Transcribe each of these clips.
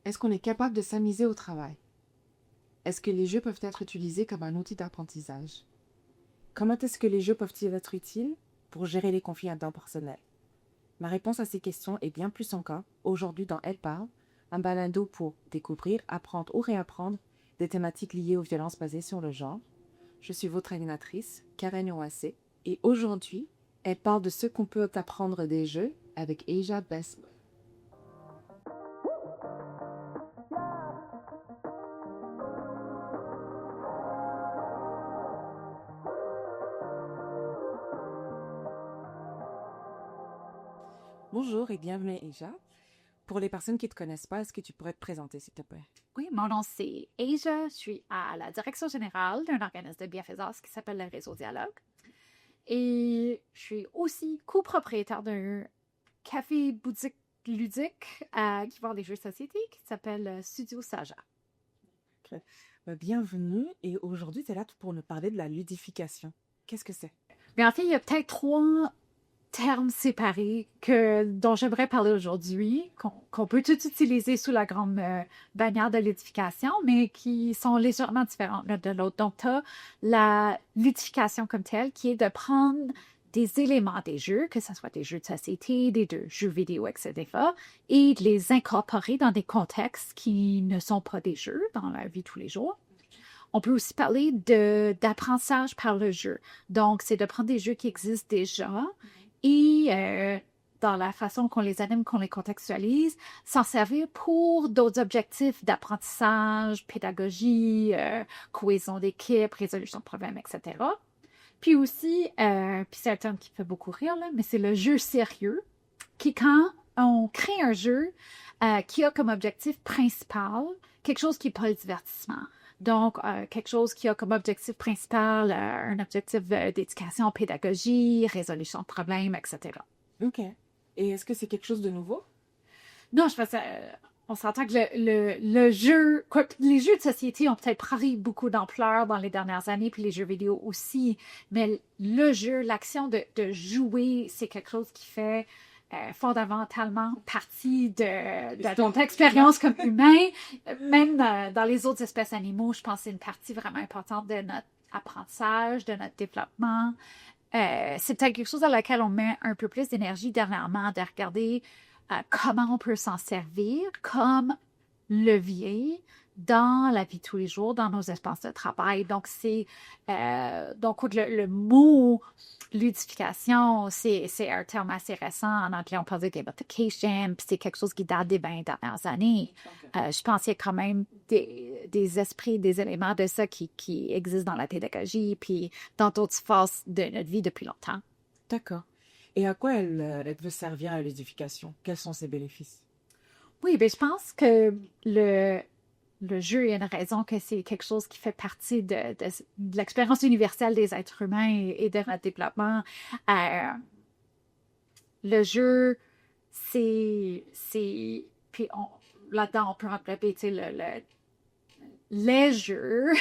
Est-ce qu'on est capable de s'amuser au travail? Est-ce que les jeux peuvent être utilisés comme un outil d'apprentissage? Comment est-ce que les jeux peuvent-ils être utiles pour gérer les conflits interpersonnels? Ma réponse à ces questions est bien plus encore aujourd'hui dans Elle parle, un balado pour découvrir, apprendre ou réapprendre des thématiques liées aux violences basées sur le genre. Je suis votre animatrice, Karen Oassé, et aujourd'hui, elle parle de ce qu'on peut apprendre des jeux avec Asia Best. Bonjour et bienvenue Asia. Pour les personnes qui ne te connaissent pas, est-ce que tu pourrais te présenter, s'il te plaît? Oui, mon nom c'est Asia. Je suis à la direction générale d'un organisme de bienfaisance qui s'appelle le Réseau Dialogue. Et je suis aussi copropriétaire d'un café-boutique ludique qui vend des jeux de société qui s'appelle Studio Saja. Okay. Bienvenue et aujourd'hui, tu es là pour nous parler de la ludification. Qu'est-ce que c'est? Mais en fait, il y a peut-être 3 termes séparés dont j'aimerais parler aujourd'hui, qu'on peut tout utiliser sous la grande bannière de ludification, mais qui sont légèrement différents l'un de l'autre. Donc, tu as la ludification comme telle, qui est de prendre des éléments des jeux, que ce soit des jeux de société, des jeux vidéo, etc., et de les incorporer dans des contextes qui ne sont pas des jeux dans la vie de tous les jours. On peut aussi parler d'apprentissage par le jeu. Donc, c'est de prendre des jeux qui existent déjà et dans la façon qu'on les anime, qu'on les contextualise, s'en servir pour d'autres objectifs d'apprentissage, pédagogie, cohésion d'équipe, résolution de problèmes, etc. Puis aussi, puis c'est un terme qui fait beaucoup rire, là, mais c'est le jeu sérieux, qui quand on crée un jeu qui a comme objectif principal quelque chose qui n'est pas le divertissement. Donc, quelque chose qui a comme objectif principal un objectif d'éducation, pédagogie, résolution de problèmes, etc. OK. Et est-ce que c'est quelque chose de nouveau? Non, je pense on s'entend que le jeu... les jeux de société ont peut-être pris beaucoup d'ampleur dans les dernières années, puis les jeux vidéo aussi, mais le jeu, l'action de jouer, c'est quelque chose qui fait fondamentalement partie de notre expérience comme humain. Même dans les autres espèces animaux, je pense que c'est une partie vraiment importante de notre apprentissage, de notre développement. C'est peut-être quelque chose à laquelle on met un peu plus d'énergie dernièrement, de regarder comment on peut s'en servir comme levier dans la vie de tous les jours, dans nos espaces de travail. Donc, le mot ludification, c'est un terme assez récent. En anglais, on parle de gamification, puis c'est quelque chose qui date des 20 dernières années. Je pense qu'il y a quand même des esprits, des éléments de ça qui existent dans la pédagogie, puis dans d'autres phases de notre vie depuis longtemps. D'accord. Et à quoi elle veut servir à l'édification? Quels sont ses bénéfices? Oui, bien, je pense que le jeu, il y a une raison que c'est quelque chose qui fait partie de l'expérience universelle des êtres humains et de notre développement. Le jeu, c'est puis là-dedans, on peut englober, tu sais, les jeux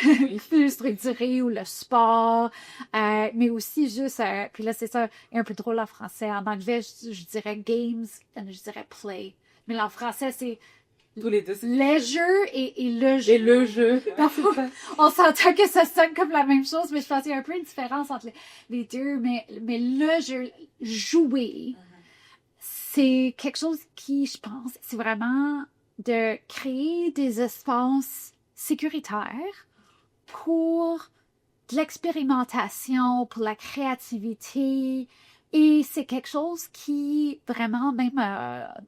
plus structurés ou le sport, mais aussi juste, puis là, c'est ça, un peu drôle en français. En anglais, je dirais games, je dirais play. Mais en français, c'est tous les deux. Les jeux et le jeu. Et le jeu. On s'entend que ça sonne comme la même chose, mais je pense qu'il y a un peu une différence entre les deux. Mais le jeu, jouer, c'est quelque chose qui, je pense, c'est vraiment de créer des espaces sécuritaires pour de l'expérimentation, pour la créativité. Et c'est quelque chose qui, vraiment, même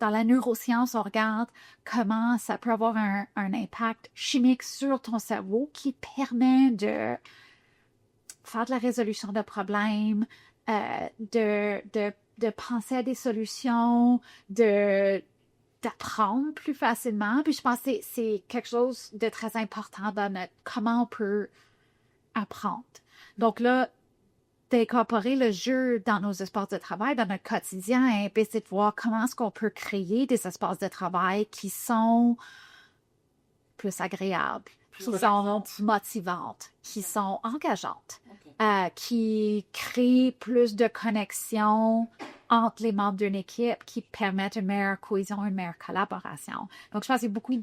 dans la neuroscience, on regarde comment ça peut avoir un impact chimique sur ton cerveau qui permet de faire de la résolution de problèmes, de penser à des solutions, d'apprendre plus facilement. Puis je pense que c'est quelque chose de très important dans comment on peut apprendre. Donc là, d'incorporer le jeu dans nos espaces de travail, dans notre quotidien, et puis c'est de voir comment est-ce qu'on peut créer des espaces de travail qui sont plus agréables, qui sont motivantes, qui sont engageantes, qui créent plus de connexions entre les membres d'une équipe qui permettent une meilleure cohésion, une meilleure collaboration. Donc, je pense qu'il y a beaucoup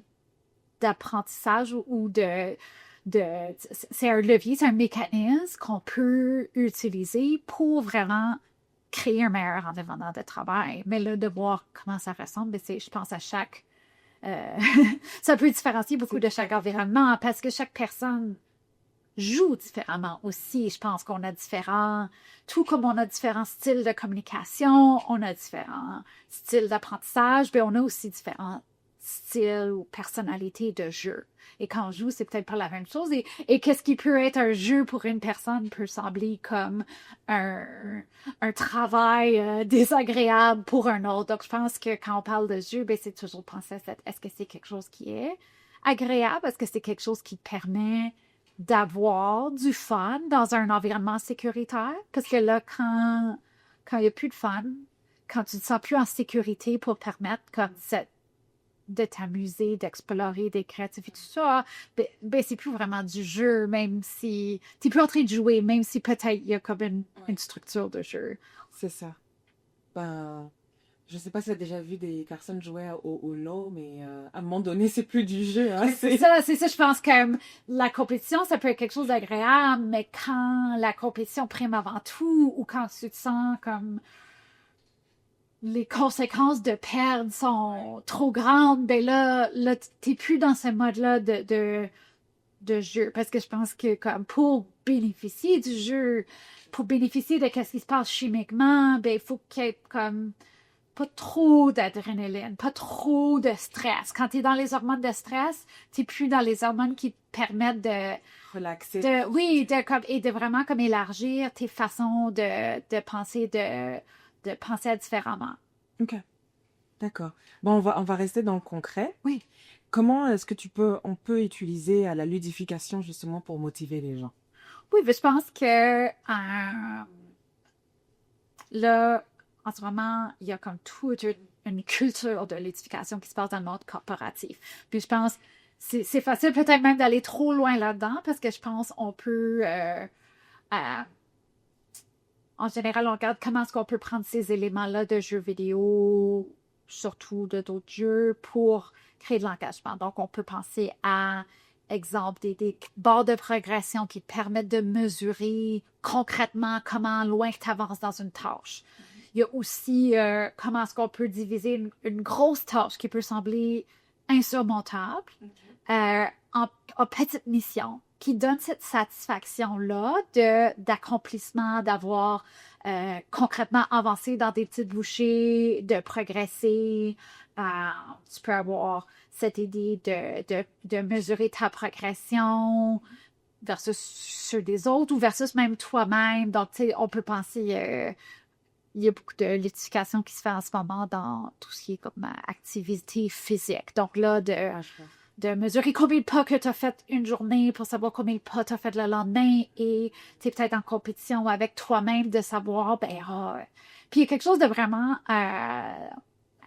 d'apprentissage ou c'est un levier, c'est un mécanisme qu'on peut utiliser pour vraiment créer un meilleur environnement de travail. Mais là, de voir comment ça ressemble, ben, je pense à chaque... ça peut différencier beaucoup de chaque environnement parce que chaque personne joue différemment aussi. Je pense qu'on a tout comme on a différents styles de communication, on a différents styles d'apprentissage, mais on a aussi différents styles ou personnalités de jeu. Et quand on joue, c'est peut-être pas la même chose. Et qu'est-ce qui peut être un jeu pour une personne peut sembler comme un travail désagréable pour un autre. Donc, je pense que quand on parle de jeu, ben, c'est toujours penser à est-ce que c'est quelque chose qui est agréable? Est-ce que c'est quelque chose qui permet d'avoir du fun dans un environnement sécuritaire? Parce que là, quand il n'y a plus de fun, quand tu ne te sens plus en sécurité pour permettre comme de t'amuser, d'explorer des créativités, tout ça, ben c'est plus vraiment du jeu, même si tu es plus en train de jouer, même si peut-être il y a comme une structure de jeu. C'est ça. Ben, je sais pas si tu as déjà vu des personnes jouer au Uno, mais à un moment donné, c'est plus du jeu. Hein, c'est ça, je pense que la compétition, ça peut être quelque chose d'agréable, mais quand la compétition prime avant tout, ou quand tu te sens comme les conséquences de perdre sont trop grandes, ben là t'es plus dans ce mode-là de jeu. Parce que je pense que comme pour bénéficier du jeu, pour bénéficier de ce qui se passe chimiquement, ben il faut qu'il y ait comme pas trop d'adrénaline, pas trop de stress. Quand tu es dans les hormones de stress, tu n'es plus dans les hormones qui te permettent de relaxer. Et de vraiment comme élargir tes façons de penser, de penser différemment. OK. D'accord. Bon, on va rester dans le concret. Oui. Comment est-ce que on peut utiliser la ludification justement pour motiver les gens? Oui, mais je pense que là, en ce moment, il y a comme toute une culture de ludification qui se passe dans le monde corporatif. Puis je pense c'est facile peut-être même d'aller trop loin là-dedans parce que je pense on peut en général, on regarde comment est-ce qu'on peut prendre ces éléments-là de jeux vidéo, surtout de d'autres jeux, pour créer de l'engagement. Donc, on peut penser à, exemple, des barres de progression qui permettent de mesurer concrètement comment loin tu avances dans une tâche. Il y a aussi comment est-ce qu'on peut diviser une grosse tâche qui peut sembler insurmontable en petites missions qui donne cette satisfaction-là d'accomplissement, d'avoir concrètement avancé dans des petites bouchées, de progresser. Tu peux avoir cette idée de mesurer ta progression versus ceux des autres ou versus même toi-même. Donc, tu sais, on peut penser... il y a beaucoup de ludification qui se fait en ce moment dans tout ce qui est comme activité physique. Donc là, de mesurer combien de pas que tu as fait une journée pour savoir combien de pas tu as fait le lendemain et tu es peut-être en compétition avec toi-même de savoir, puis il y a quelque chose de vraiment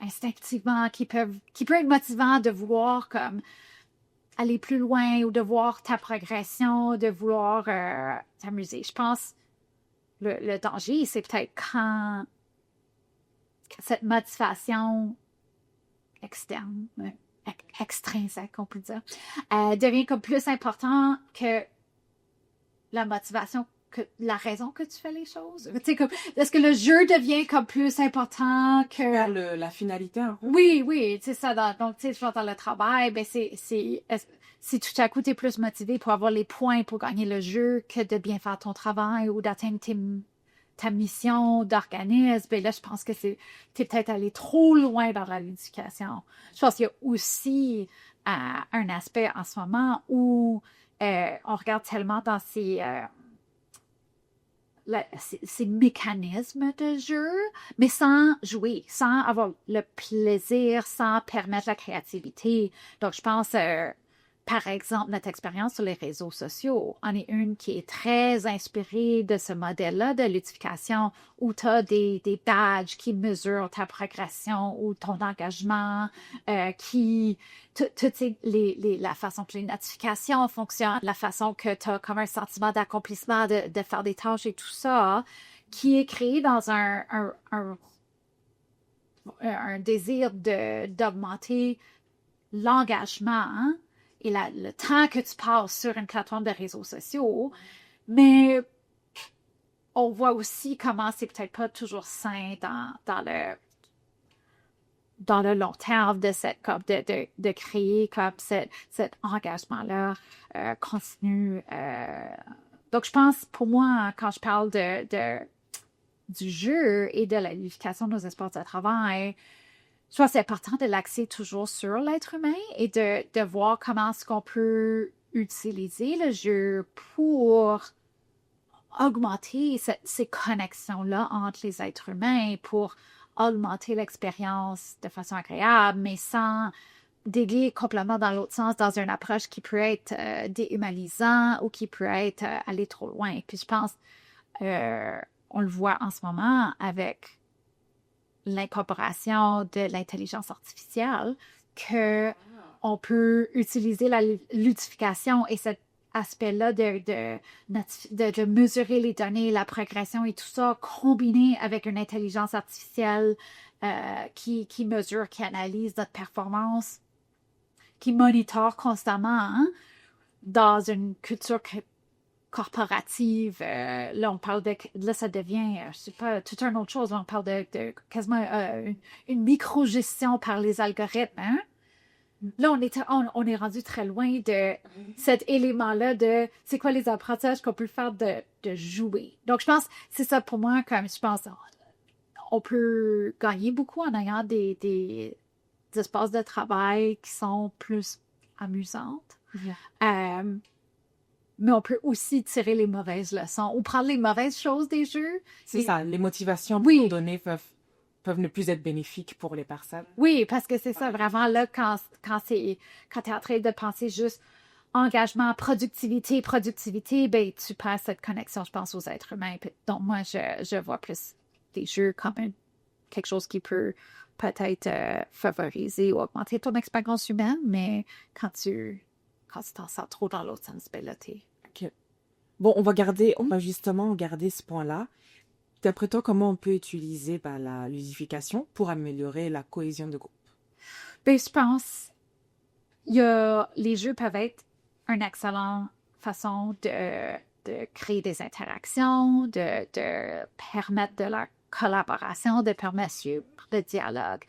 instinctivement qui peut être motivant de vouloir comme aller plus loin ou de voir ta progression, de vouloir t'amuser. Je pense le danger, c'est peut-être quand cette motivation externe, extrinsèque, on peut dire, devient comme plus important que la motivation, que la raison que tu fais les choses. Tu sais, comme, est-ce que le jeu devient comme plus important que... la finalité, hein? Oui, c'est ça. Donc, tu sais, dans le travail, ben si tout à coup, tu es plus motivé pour avoir les points pour gagner le jeu que de bien faire ton travail ou d'atteindre ta mission d'organisme, ben là, je pense que t'es peut-être allé trop loin dans la ludification. Je pense qu'il y a aussi un aspect en ce moment où on regarde tellement dans ces mécanismes de jeu, mais sans jouer, sans avoir le plaisir, sans permettre la créativité. Donc, je pense... par exemple, notre expérience sur les réseaux sociaux en est une qui est très inspirée de ce modèle-là de ludification où tu as des badges qui mesurent ta progression ou ton engagement, la façon que les notifications fonctionnent, la façon que tu as comme un sentiment d'accomplissement de faire des tâches et tout ça, qui est créé dans un désir d'augmenter l'engagement, et le temps que tu passes sur une plateforme de réseaux sociaux, mais on voit aussi comment c'est peut-être pas toujours sain dans le long terme de créer comme cet engagement-là continu. Donc, je pense, pour moi, quand je parle du jeu et de la ludification de nos espaces de travail, je pense que c'est important de l'axer toujours sur l'être humain et de voir comment est-ce qu'on peut utiliser le jeu pour augmenter ces connexions-là entre les êtres humains, pour augmenter l'expérience de façon agréable, mais sans dévier complètement dans l'autre sens, dans une approche qui peut être déhumanisant ou qui peut être aller trop loin. Puis je pense, on le voit en ce moment avec l'incorporation de l'intelligence artificielle, que on peut utiliser la ludification et cet aspect-là de mesurer les données, la progression et tout ça, combiné avec une intelligence artificielle qui mesure, qui analyse notre performance, qui monitore constamment, hein, dans une culture corporative. Là, on parle là, ça devient, je sais pas, toute une autre chose. Là, on parle de quasiment une micro-gestion par les algorithmes, hein? Là, on est rendu très loin de cet élément-là de c'est quoi les apprentissages qu'on peut faire de jouer. Donc, je pense, c'est ça pour moi, comme je pense, on peut gagner beaucoup en ayant des espaces de travail qui sont plus amusantes. Mais on peut aussi tirer les mauvaises leçons ou prendre les mauvaises choses des jeux. C'est ça, les motivations données peuvent ne plus être bénéfiques pour les personnes. Oui, parce que c'est ça, vraiment, là, quand tu es en train de penser juste engagement, productivité, ben, tu perds cette connexion, je pense, aux êtres humains. Donc, moi, je vois plus des jeux comme quelque chose qui peut peut-être favoriser ou augmenter ton expérience humaine, mais quand tu t'en sors trop dans l'autre sens, ben là, OK. Bon, on va justement garder ce point-là. D'après toi, comment on peut utiliser la ludification pour améliorer la cohésion de groupe? Ben, je pense les jeux peuvent être une excellente façon de créer des interactions, de permettre de la collaboration, de permettre le dialogue.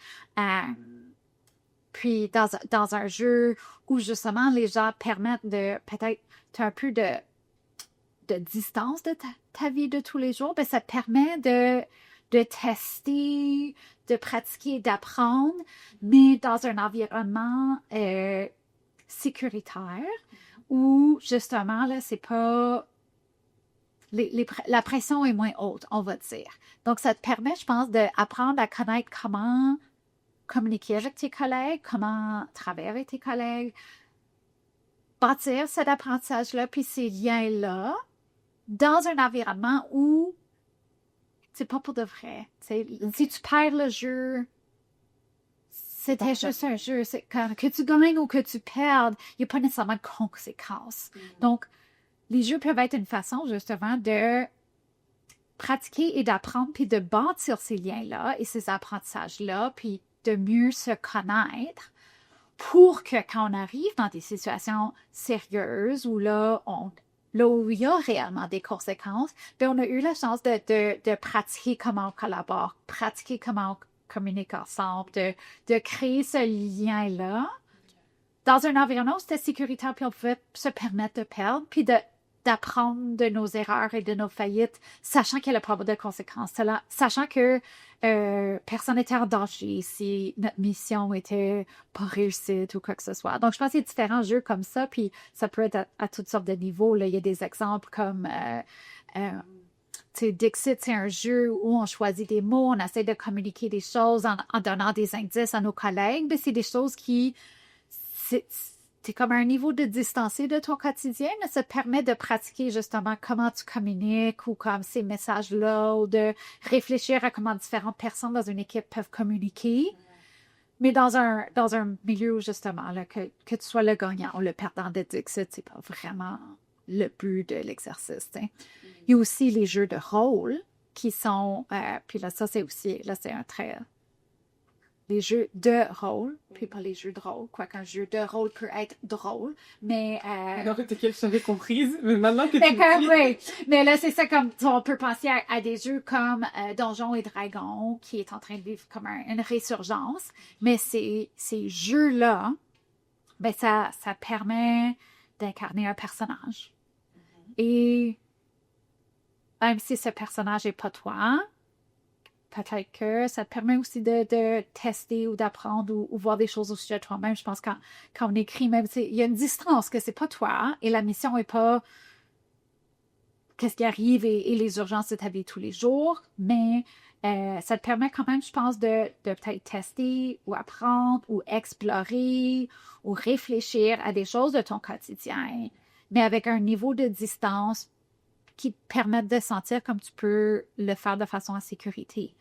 Puis dans un jeu où justement les gens permettent de peut-être un peu de distance de ta vie de tous les jours, ben ça te permet de tester, de pratiquer, d'apprendre, mais dans un environnement sécuritaire où justement là c'est pas la pression est moins haute, on va dire. Donc ça te permet, je pense, d'apprendre à connaître comment communiquer avec tes collègues, comment travailler avec tes collègues, bâtir cet apprentissage-là, puis ces liens-là, dans un environnement où c'est pas pour de vrai. T'sais, si tu perds le jeu, c'était juste un jeu. C'est que tu gagnes ou que tu perdes, il n'y a pas nécessairement de conséquences. Donc, les jeux peuvent être une façon, justement, de pratiquer et d'apprendre, puis de bâtir ces liens-là et ces apprentissages-là, puis de mieux se connaître pour que quand on arrive dans des situations sérieuses où là où il y a réellement des conséquences, bien, on a eu la chance de pratiquer comment on collabore, pratiquer comment on communique ensemble, de créer ce lien-là dans un environnement où c'était sécuritaire, puis on pouvait se permettre de perdre, puis d'apprendre de nos erreurs et de nos faillites, sachant qu'il y a le problème de conséquences, sachant que personne n'était en danger si notre mission était pas réussite ou quoi que ce soit. Donc, je pense qu'il y a différents jeux comme ça, puis ça peut être à toutes sortes de niveaux. Là. Il y a des exemples comme Dixit, c'est un jeu où on choisit des mots, on essaie de communiquer des choses en donnant des indices à nos collègues, mais c'est des choses qui... C'est comme un niveau de distancié de ton quotidien, mais ça te permet de pratiquer justement comment tu communiques ou comme ces messages-là, ou de réfléchir à comment différentes personnes dans une équipe peuvent communiquer. Mais dans un milieu où justement, là, que tu sois le gagnant ou le perdant de Dixit, c'est pas vraiment le but de l'exercice. T'sais. Il y a aussi les jeux de rôle qui sont... puis là, ça, c'est aussi... Là, c'est un très... les jeux de rôle, puis pas les jeux de rôle, quoiqu'un jeu de rôle peut être drôle, mais... Alors, peut-être je t'avais comprise, mais maintenant que Mais tu comme, le dis... oui, mais là, c'est ça, comme, on peut penser à des jeux comme Donjons et Dragons, qui est en train de vivre comme une résurgence, mais ces jeux-là, ben ça permet d'incarner un personnage. Et même si ce personnage n'est pas toi, peut-être que ça te permet aussi de tester ou d'apprendre ou voir des choses au sujet de toi-même. Je pense que quand on écrit, même, il y a une distance que c'est pas toi et la mission n'est pas qu'est-ce qui arrive et les urgences de ta vie tous les jours, mais ça te permet quand même, je pense, de peut-être tester ou apprendre ou explorer ou réfléchir à des choses de ton quotidien, mais avec un niveau de distance qui te permettent de sentir comme tu peux le faire de façon en sécurité.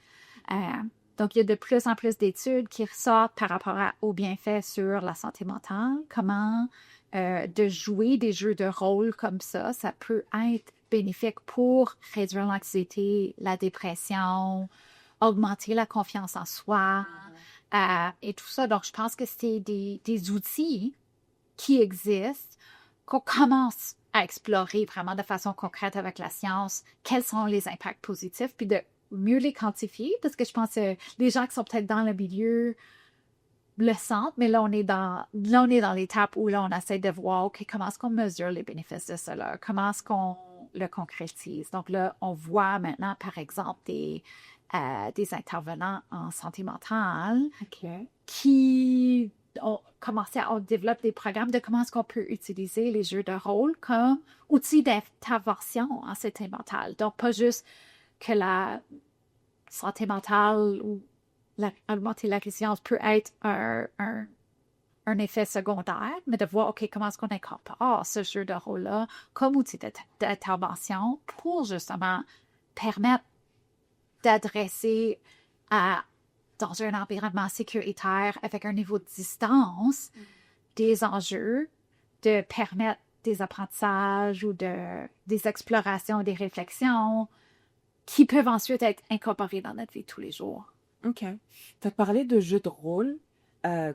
Donc, il y a de plus en plus d'études qui ressortent par rapport aux bienfaits sur la santé mentale, comment de jouer des jeux de rôle comme ça peut être bénéfique pour réduire l'anxiété, la dépression, augmenter la confiance en soi et tout ça. Donc, je pense que c'est des outils qui existent, qu'on commence à explorer vraiment de façon concrète avec la science, quels sont les impacts positifs, puis de mieux les quantifier, parce que je pense que les gens qui sont peut-être dans le milieu le sentent, mais là, on est dans l'étape où là, on essaie de voir, OK, comment est-ce qu'on mesure les bénéfices de cela? Comment est-ce qu'on le concrétise? Donc là, on voit maintenant, par exemple, des intervenants en santé mentale qui ont commencé à développer des programmes de comment est-ce qu'on peut utiliser les jeux de rôle comme outil d'intervention en santé mentale. Donc, pas juste que la santé mentale ou augmenter la résilience peut être un effet secondaire, mais de voir, OK, comment est-ce qu'on incorpore ce jeu de rôle-là comme outil d'intervention pour justement permettre d'adresser dans un environnement sécuritaire avec un niveau de distance des enjeux, de permettre des apprentissages ou des explorations, des réflexions qui peuvent ensuite être incorporées dans notre vie de tous les jours. OK. Tu as parlé de jeux de rôle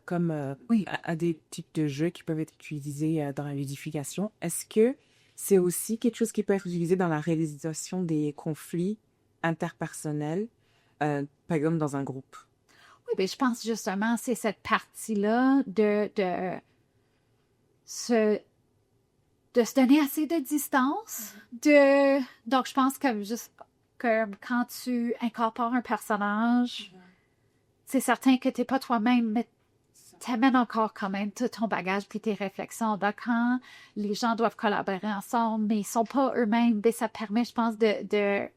comme Oui. à des types de jeux qui peuvent être utilisés dans l'édification. Est-ce que c'est aussi quelque chose qui peut être utilisé dans la réalisation des conflits interpersonnels, par exemple dans un groupe? Oui, bien, je pense justement c'est cette partie-là de se donner assez de distance. Donc, je pense que juste que quand tu incorpores un personnage, c'est certain que tu n'es pas toi-même, mais tu amènes encore quand même tout ton bagage puis tes réflexions. Donc, quand les gens doivent collaborer ensemble, mais ils ne sont pas eux-mêmes, bien, ça permet, je pense, de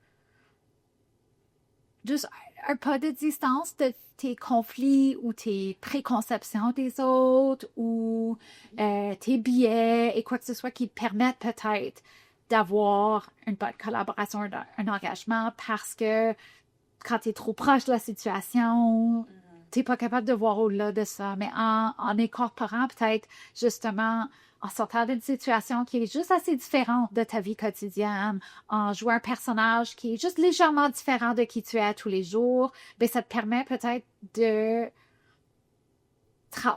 juste un pas de distance de tes conflits ou tes préconceptions des autres ou tes biais et quoi que ce soit qui te permettent peut-être d'avoir une bonne collaboration, un engagement parce que quand tu es trop proche de la situation, tu n'es pas capable de voir au-delà de ça. Mais en incorporant peut-être justement en sortant d'une situation qui est juste assez différente de ta vie quotidienne, en jouant un personnage qui est juste légèrement différent de qui tu es à tous les jours, bien, ça te permet peut-être de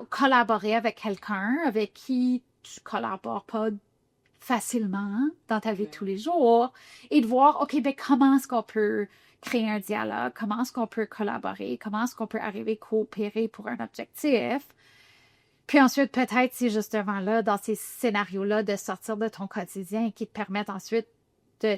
collaborer avec quelqu'un avec qui tu collabores pas facilement dans ta vie de tous les jours et de voir, OK, bien, comment est-ce qu'on peut créer un dialogue, comment est-ce qu'on peut collaborer, comment est-ce qu'on peut arriver à coopérer pour un objectif. Puis ensuite, peut-être, c'est justement là, dans ces scénarios-là, de sortir de ton quotidien qui te permettent ensuite de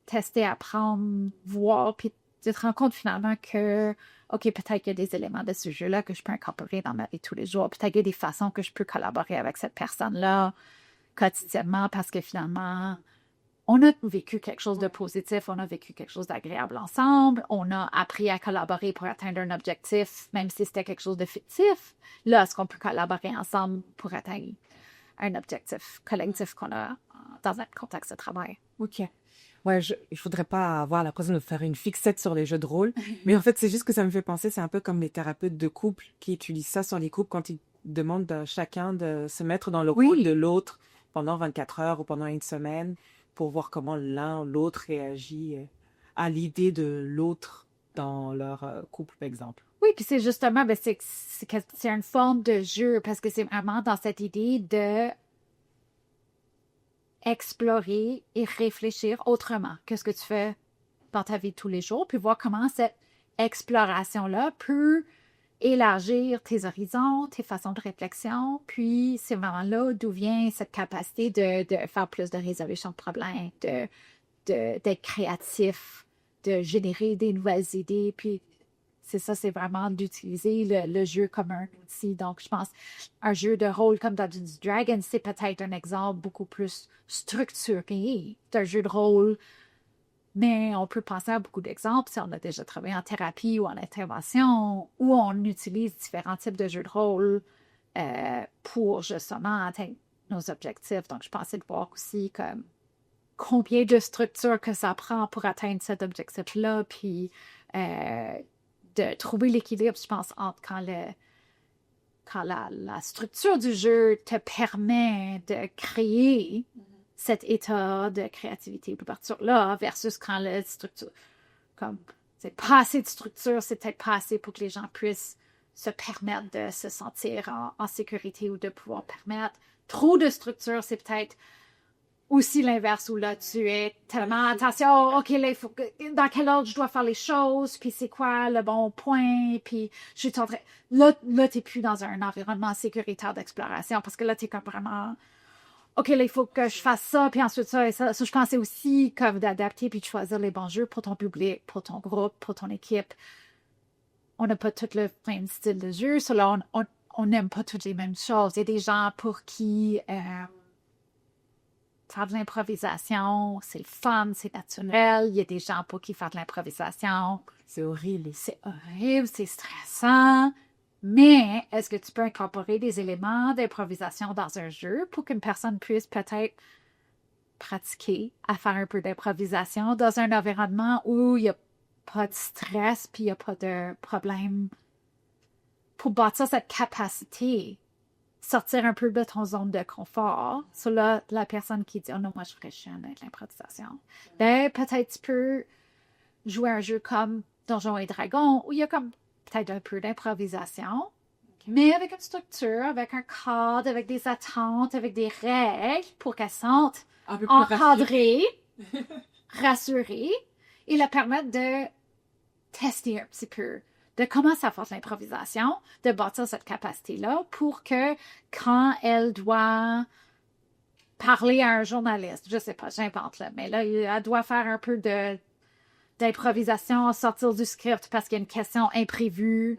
tester, apprendre, voir, puis de te rendre compte finalement que, OK, peut-être qu'il y a des éléments de ce jeu-là que je peux incorporer dans ma vie de tous les jours. Peut-être qu'il y a des façons que je peux collaborer avec cette personne-là quotidiennement parce que finalement, on a vécu quelque chose de positif, on a vécu quelque chose d'agréable ensemble, on a appris à collaborer pour atteindre un objectif, même si c'était quelque chose de fictif. Là, est-ce qu'on peut collaborer ensemble pour atteindre un objectif collectif qu'on a dans un contexte de travail? OK. Ouais, il faudrait pas avoir l'impression de faire une fixette sur les jeux de rôle. Mais en fait, c'est juste que ça me fait penser, c'est un peu comme les thérapeutes de couple qui utilisent ça sur les couples quand ils demandent à chacun de se mettre dans le rôle de l'autre pendant 24 heures ou pendant une semaine pour voir comment l'un ou l'autre réagit à l'idée de l'autre dans leur couple, par exemple. Oui, puis c'est justement, ben, c'est une forme de jeu parce que c'est vraiment dans cette idée de explorer et réfléchir autrement que ce que tu fais dans ta vie de tous les jours, puis voir comment cette exploration-là peut élargir tes horizons, tes façons de réflexion, puis c'est vraiment là d'où vient cette capacité de faire plus de résolution de problèmes, d'être créatif, de générer des nouvelles idées, puis c'est ça, c'est vraiment d'utiliser le jeu comme un outil. Donc, je pense un jeu de rôle comme Dungeons Dragons, c'est peut-être un exemple beaucoup plus structuré d'un jeu de rôle. Mais on peut penser à beaucoup d'exemples si on a déjà travaillé en thérapie ou en intervention, où on utilise différents types de jeux de rôle pour justement atteindre nos objectifs. Donc, je pensais de voir aussi comme combien de structures que ça prend pour atteindre cet objectif-là, puis de trouver l'équilibre, je pense, entre quand la structure du jeu te permet de créer cet état de créativité et d'ouverture-là versus quand la structure, comme c'est pas assez de structure, c'est peut-être pas assez pour que les gens puissent se permettre de se sentir en sécurité ou de pouvoir permettre. Trop de structure, c'est peut-être aussi l'inverse où là, tu es tellement attention, OK, là, il faut dans quel ordre je dois faire les choses, puis c'est quoi le bon point, puis je suis en train... Là t'es plus dans un environnement sécuritaire d'exploration, parce que là, t'es comme vraiment... OK, là, il faut que je fasse ça, puis ensuite ça et ça. Ça, je pensais aussi comme d'adapter puis de choisir les bons jeux pour ton public, pour ton groupe, pour ton équipe. On n'a pas tout le même style de jeu. So là, on n'aime pas toutes les mêmes choses. Il y a des gens pour qui faire de l'improvisation, c'est le fun, c'est naturel. Il y a des gens pour qui faire de l'improvisation, c'est horrible. C'est horrible, c'est stressant. Mais est-ce que tu peux incorporer des éléments d'improvisation dans un jeu pour qu'une personne puisse peut-être pratiquer à faire un peu d'improvisation dans un environnement où il n'y a pas de stress puis il n'y a pas de problème pour bâtir cette capacité, sortir un peu de ton zone de confort. So là, la personne qui dit « Oh non, moi je ferais chiant avec l'improvisation », ben peut-être tu peux jouer un jeu comme Donjons et Dragons où il y a comme peut-être un peu d'improvisation, mais avec une structure, avec un cadre, avec des attentes, avec des règles pour qu'elle sente encadrée, rassurée, et la permettre de tester un petit peu, de commencer à faire de l'improvisation, de bâtir cette capacité-là pour que quand elle doit parler à un journaliste, je sais pas, j'invente là, mais là, elle doit faire un peu d'improvisation, sortir du script parce qu'il y a une question imprévue,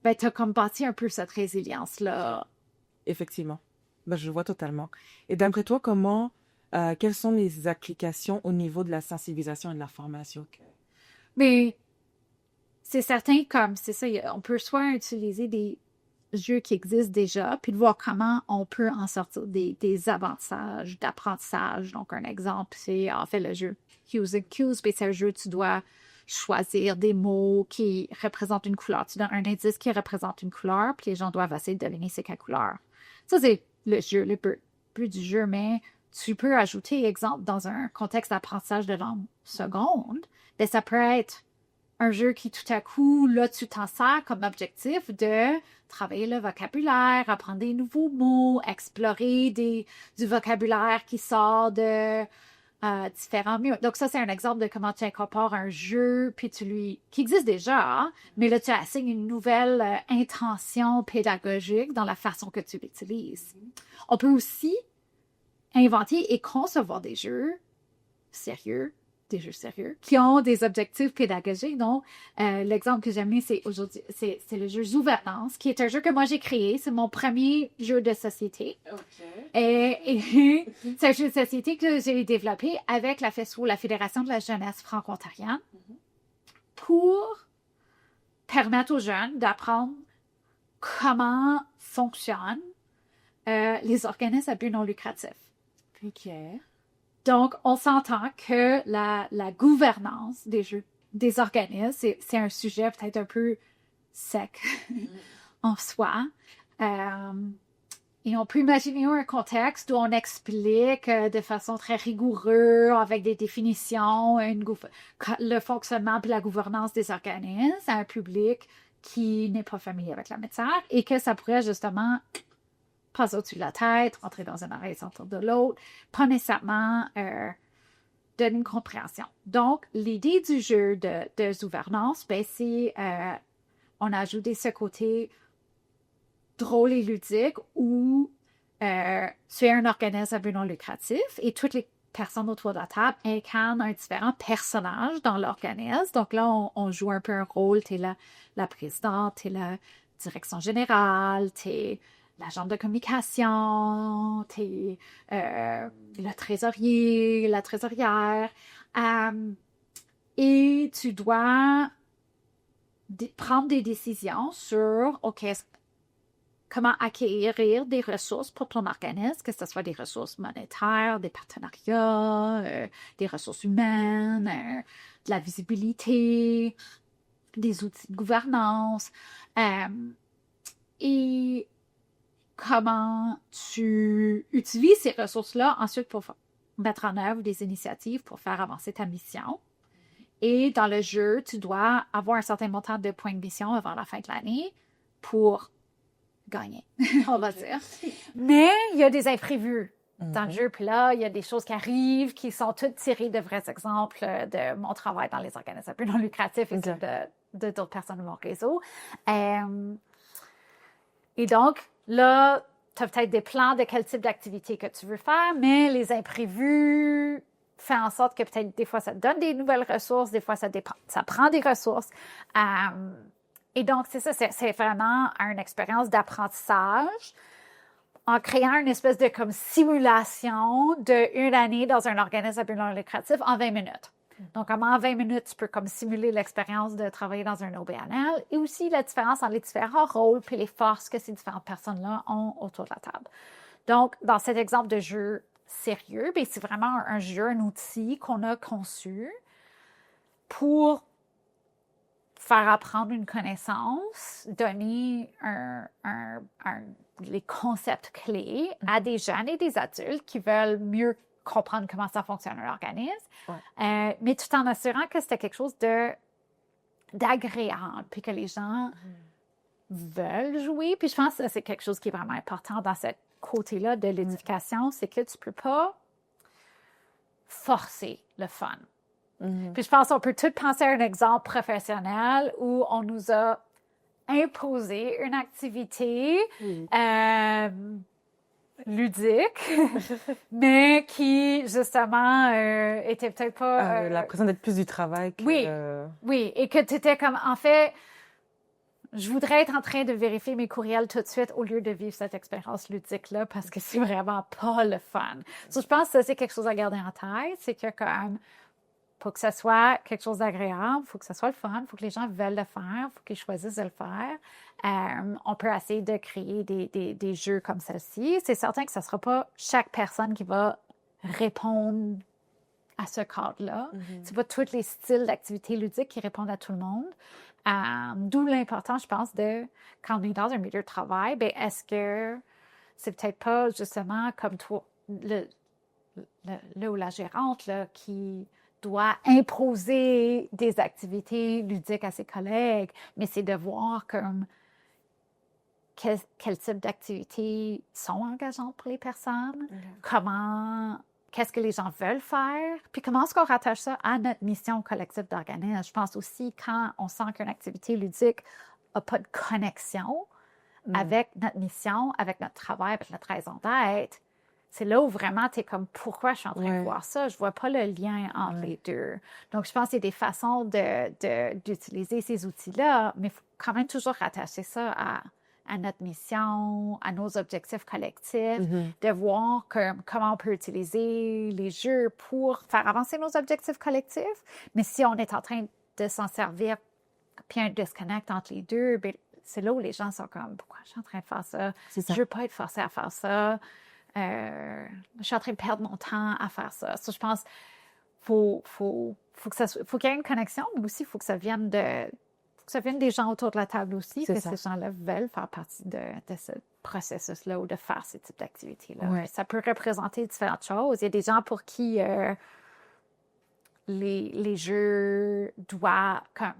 ben, t'as comme bâti un peu cette résilience-là. Effectivement. Ben, je vois totalement. Et d'après toi, quelles sont les applications au niveau de la sensibilisation et de la formation? Mais c'est certain, comme c'est ça, on peut soit utiliser des jeux qui existent déjà, puis de voir comment on peut en sortir des avantages d'apprentissage. Donc, un exemple, c'est en fait le jeu Hues and Cues, c'est un jeu où tu dois choisir des mots qui représentent une couleur. Tu donnes un indice qui représente une couleur, puis les gens doivent essayer de deviner c'est quelle couleur. Ça, c'est le jeu, le but du jeu, mais tu peux ajouter, exemple, dans un contexte d'apprentissage de langue seconde, bien, ça peut être un jeu qui, tout à coup, là, tu t'en sers comme objectif de travailler le vocabulaire, apprendre des nouveaux mots, explorer du vocabulaire qui sort de différents milieux. Donc, ça, c'est un exemple de comment tu incorpores un jeu, puis qui existe déjà, hein, mais là, tu assignes une nouvelle intention pédagogique dans la façon que tu l'utilises. On peut aussi inventer et concevoir des jeux sérieux, qui ont des objectifs pédagogiques. Donc, l'exemple que j'aime bien, c'est aujourd'hui, c'est le jeu Zouvernance, qui est un jeu que moi j'ai créé. C'est mon premier jeu de société. OK. Et c'est un jeu de société que j'ai développé avec la FESFO, la Fédération de la jeunesse franco-ontarienne, pour permettre aux jeunes d'apprendre comment fonctionnent les organismes à but non lucratif. OK. Donc, on s'entend que la gouvernance des organismes, c'est un sujet peut-être un peu sec en soi. Et on peut imaginer un contexte où on explique de façon très rigoureuse, avec des définitions, le fonctionnement et la gouvernance des organismes à un public qui n'est pas familier avec la matière et que ça pourrait justement passer au-dessus de la tête, rentrer dans une oreille sans de l'autre, pas nécessairement donner une compréhension. Donc, l'idée du jeu de gouvernance, ben, c'est on a ajouté ce côté drôle et ludique où tu es un organisme à but non lucratif et toutes les personnes autour de la table incarnent un différent personnage dans l'organisme. Donc là, on joue un peu un rôle. Tu es la présidente, tu es la direction générale, tu es l'agent de communication, tu es le trésorier, la trésorière. Et tu dois prendre des décisions sur, OK, comment acquérir des ressources pour ton organisme, que ce soit des ressources monétaires, des partenariats, des ressources humaines, de la visibilité, des outils de gouvernance, et comment tu utilises ces ressources-là ensuite pour mettre en œuvre des initiatives pour faire avancer ta mission. Et dans le jeu, tu dois avoir un certain montant de points de mission avant la fin de l'année pour gagner, on va dire. Mais il y a des imprévus dans le jeu. Puis là, il y a des choses qui arrivent qui sont toutes tirées de vrais exemples de mon travail dans les organismes non lucratifs et de d'autres personnes de mon réseau. Et donc, là, tu as peut-être des plans de quel type d'activité que tu veux faire, mais les imprévus font en sorte que peut-être des fois, ça te donne des nouvelles ressources, des fois, ça prend des ressources. Et donc, c'est ça, c'est vraiment une expérience d'apprentissage en créant une espèce de comme simulation d'une année dans un organisme à but non lucratif en 20 minutes. Donc, en 20 minutes, tu peux comme simuler l'expérience de travailler dans un OBNL et aussi la différence entre les différents rôles puis les forces que ces différentes personnes-là ont autour de la table. Donc, dans cet exemple de jeu sérieux, bien, c'est vraiment un jeu, un outil qu'on a conçu pour faire apprendre une connaissance, donner les concepts clés à des jeunes et des adultes qui veulent mieux comprendre comment ça fonctionne un organisme, mais tout en assurant que c'était quelque chose d'agréable, puis que les gens veulent jouer. Puis je pense que c'est quelque chose qui est vraiment important dans ce côté-là de l'éducation, c'est que tu peux pas forcer le fun. Puis je pense qu'on peut tous penser à un exemple professionnel où on nous a imposé une activité ludique, mais qui, justement, était peut-être pas... l'impression d'être plus du travail que... Oui, et que tu étais comme, en fait, je voudrais être en train de vérifier mes courriels tout de suite au lieu de vivre cette expérience ludique-là parce que c'est vraiment pas le fun. So, je pense que ça, c'est quelque chose à garder en tête, c'est que comme... Pour que ça soit quelque chose d'agréable, il faut que ça soit le fun, il faut que les gens veulent le faire, il faut qu'ils choisissent de le faire. On peut essayer de créer des jeux comme celle-ci. C'est certain que ce ne sera pas chaque personne qui va répondre à ce cadre-là. C'est pas tous les styles d'activités ludiques qui répondent à tout le monde. D'où l'important, je pense, de quand on est dans un milieu de travail, bien, est-ce que c'est peut-être pas justement comme toi, le ou la gérante là, qui doit imposer des activités ludiques à ses collègues, mais c'est de voir comme quel type d'activités sont engageantes pour les personnes, qu'est-ce que les gens veulent faire, puis comment est-ce qu'on rattache ça à notre mission collective d'organisme. Je pense aussi quand on sent qu'une activité ludique n'a pas de connexion avec notre mission, avec notre travail, avec notre raison d'être, c'est là où vraiment tu es comme, pourquoi je suis en train de voir ça? Je vois pas le lien entre les deux. Donc, je pense qu'il y a des façons d'utiliser ces outils-là, mais il faut quand même toujours rattacher ça à notre mission, à nos objectifs collectifs, de voir comment on peut utiliser les jeux pour faire avancer nos objectifs collectifs. Mais si on est en train de s'en servir, puis un disconnect entre les deux, bien, c'est là où les gens sont comme, pourquoi je suis en train de faire ça? Je veux pas être forcée à faire ça. Je suis en train de perdre mon temps à faire ça. Ça, je pense faut qu'il y ait une connexion, mais aussi il faut que ça vienne des gens autour de la table aussi, que ces gens-là veulent faire partie de processus-là ou de faire ce type d'activité-là. Ouais. Ça peut représenter différentes choses. Il y a des gens pour qui les jeux doivent comme,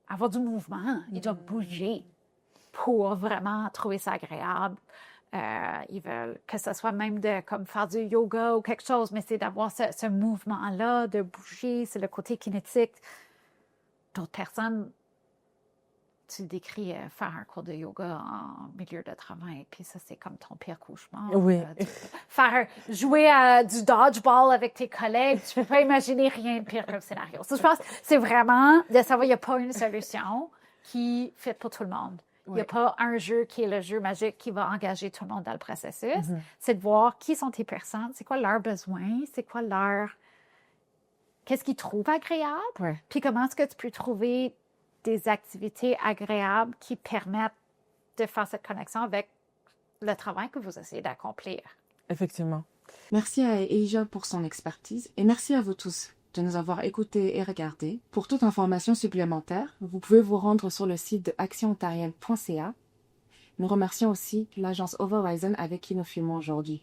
avoir du mouvement. Ils doivent bouger pour vraiment trouver ça agréable. Ils veulent que ce soit même de comme faire du yoga ou quelque chose, mais c'est d'avoir ce mouvement-là, de bouger, c'est le côté kinétique. D'autres personnes, tu décris faire un cours de yoga en milieu de travail, puis ça, c'est comme ton pire cauchemar. Oui. Jouer à du dodgeball avec tes collègues, tu peux pas imaginer rien de pire comme scénario. Ça, je pense que c'est vraiment de savoir qu'il n'y a pas une solution qui fit pour tout le monde. Il n'y a pas un jeu qui est le jeu magique qui va engager tout le monde dans le processus. C'est de voir qui sont tes personnes, c'est quoi leurs besoins, c'est quoi qu'est-ce qu'ils trouvent agréable, puis comment est-ce que tu peux trouver des activités agréables qui permettent de faire cette connexion avec le travail que vous essayez d'accomplir. Effectivement. Merci à Asia pour son expertise et merci à vous tous de nous avoir écoutés et regardés. Pour toute information supplémentaire, vous pouvez vous rendre sur le site de actionontarienne.ca. Nous remercions aussi l'agence Overhorizon avec qui nous filmons aujourd'hui.